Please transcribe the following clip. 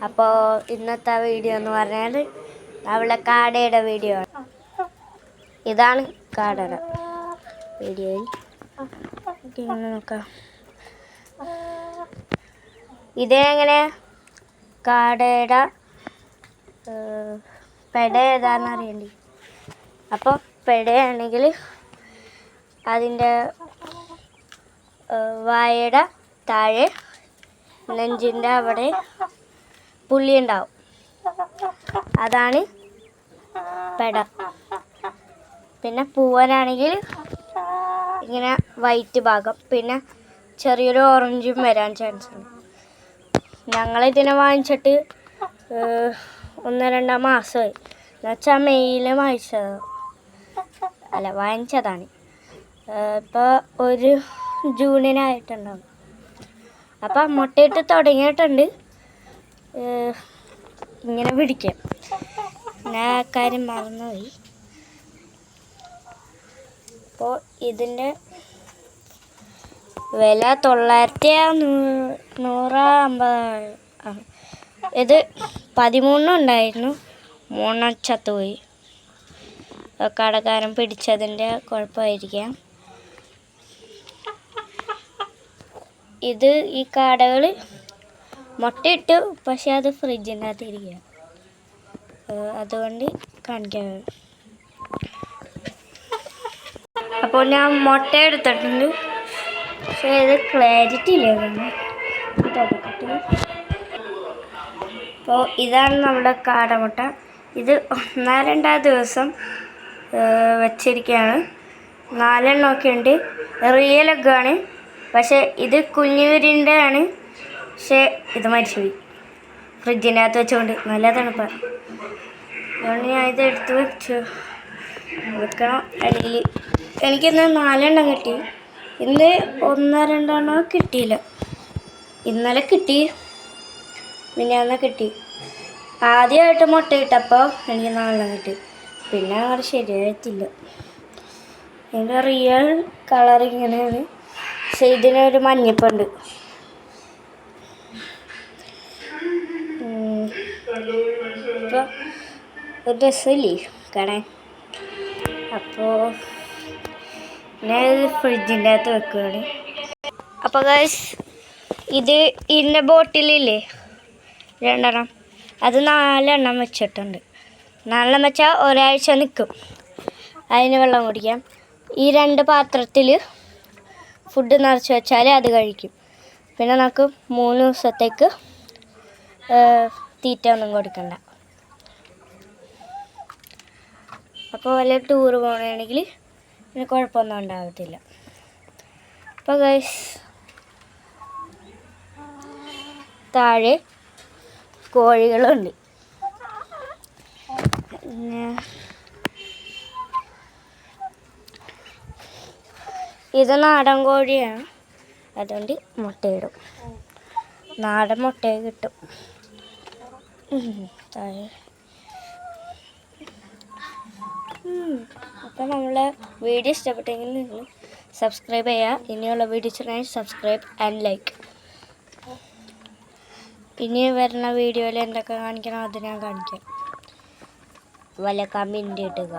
അപ്പോൾ ഇന്നത്തെ വീഡിയോ എന്ന് പറഞ്ഞാൽ അവളെ കാടയുടെ വീഡിയോ ആണ്. ഇതാണ് കാടയുടെ വീഡിയോയിൽ ഇങ്ങനെ നോക്കാം. ഇതെങ്ങനെ കാടയുടെ പെട ഏതാണെന്ന് അറിയണ്ടി. അപ്പോൾ പെടയാണെങ്കിൽ അതിൻ്റെ വായയുടെ താഴെ നെഞ്ചിൻ്റെ അവിടെ പുള്ളി ഉണ്ടാവും. അതാണ് പെട. പിന്നെ പൂവനാണെങ്കിൽ ഇങ്ങനെ വൈറ്റ് ഭാഗം, പിന്നെ ചെറിയൊരു ഓറഞ്ചും വരാൻ ചാൻസ് ഉണ്ട്. ഞങ്ങളിതിനെ വാങ്ങിച്ചിട്ട് 1-2 മാസമായി. എന്നുവെച്ചാൽ മെയ്യിൽ വാങ്ങിച്ചതാണ്. ഇപ്പോൾ ഒരു ജൂണിനായിട്ടുണ്ടാവും. അപ്പം മുട്ടയിട്ട് തുടങ്ങിയിട്ടുണ്ട്. ഇങ്ങനെ പിടിക്കാം. ഞാൻ ആ കാര്യം മറന്നുപോയി. അപ്പോൾ ഇതിൻ്റെ വില 950 ആണ്. ഇത് 13 ഉണ്ടായിരുന്നു, 3 ചത്തുപോയി. കടക്കാരൻ പിടിച്ചതിൻ്റെ കുഴപ്പമായിരിക്കാം. ഈ കാടകൾ മുട്ടയിട്ടു, പക്ഷെ അത് ഫ്രിഡ്ജിൻ്റെ അകത്ത് ഇരിക്കുക. അതുകൊണ്ട് കാണിക്കാൻ. അപ്പോൾ ഞാൻ മുട്ട എടുത്തിട്ടുണ്ട്, പക്ഷേ ഇത് ക്ലാരിറ്റി ഇല്ല. അപ്പോൾ ഇതാണ് നമ്മുടെ കാടമുട്ട. ഇത് 1-2 ദിവസം വച്ചിരിക്കുകയാണ്. 4 എണ്ണമൊക്കെ ഉണ്ട്. റിയൽ എഗ്ഗാണ്, പക്ഷേ ഇത് കുഞ്ഞുവിരിൻ്റെ ആണ്. പക്ഷേ ഇത് മരിച്ചുപോയി. ഫ്രിഡ്ജിൻ്റെ അകത്ത് വെച്ചുകൊണ്ട് നല്ല തണുപ്പാണ്. അതുകൊണ്ട് ഞാൻ ഇത് എടുത്ത് വെക്കണം. അല്ലെങ്കിൽ എനിക്കിന്ന് 4 എണ്ണം കിട്ടി. ഇന്ന് 1-2 കിട്ടിയില്ല. ഇന്നലെ കിട്ടി, മിനിഞ്ഞാന്ന് കിട്ടി. ആദ്യമായിട്ട് മുട്ട ഇട്ടപ്പോൾ എനിക്ക് 4 കിട്ടി. പിന്നെ അത് ശരിയായിട്ടില്ല. ഇതിൻ്റെ റിയൽ കളർ ഇങ്ങനെയാണ്, പക്ഷേ ഇതിനൊരു മഞ്ഞപ്പുണ്ട്. ഇപ്പോൾ ഒരു രസമില്ലേ കാണാൻ. അപ്പോൾ ഞാൻ ഫ്രിഡ്ജിൻ്റെ അകത്ത് വെക്കുകയാണ്. അപ്പോൾ ഗൈസ്, ഇതിൻ്റെ ബോട്ടിലില്ലേ 2 എണ്ണം, അത് 4 എണ്ണം വെച്ചിട്ടുണ്ട്. 4 എണ്ണം വെച്ചാൽ ഒരാഴ്ച നിൽക്കും. അതിന് വെള്ളം കുടിക്കാം. ഈ 2 പാത്രത്തിൽ ഫുഡ് നിറച്ച് വെച്ചാൽ അത് കഴിക്കും. പിന്നെ നമുക്ക് 3 ദിവസത്തേക്ക് തീറ്റ ഒന്നും കൊടുക്കണ്ട. അപ്പോൾ വല്ല ടൂറ് പോകണമെങ്കിൽ പിന്നെ കുഴപ്പമൊന്നും ഉണ്ടാകത്തില്ല. അപ്പോൾ ഗൈസ്, താഴെ കോഴികളുണ്ട്. പിന്നെ ഇത് നാടൻ കോഴിയാണ്, അതുകൊണ്ട് മുട്ടയിടും. നാടൻ മുട്ടയെ കിട്ടും. താഴെ അപ്പോൾ നമ്മളെ വീഡിയോ ഇഷ്ടപ്പെട്ടെങ്കിൽ നിങ്ങൾ സബ്സ്ക്രൈബ് ചെയ്യുക. ഇനിയുള്ള വീഡിയോസിനായി സബ്സ്ക്രൈബ് ആൻഡ് ലൈക്ക്. ഇനി വരുന്ന വീഡിയോയിൽ എന്തൊക്കെ കാണിക്കണം അത് ഞാൻ കാണിക്കാം. വല്ല കമൻറ്റ് ഇടുക.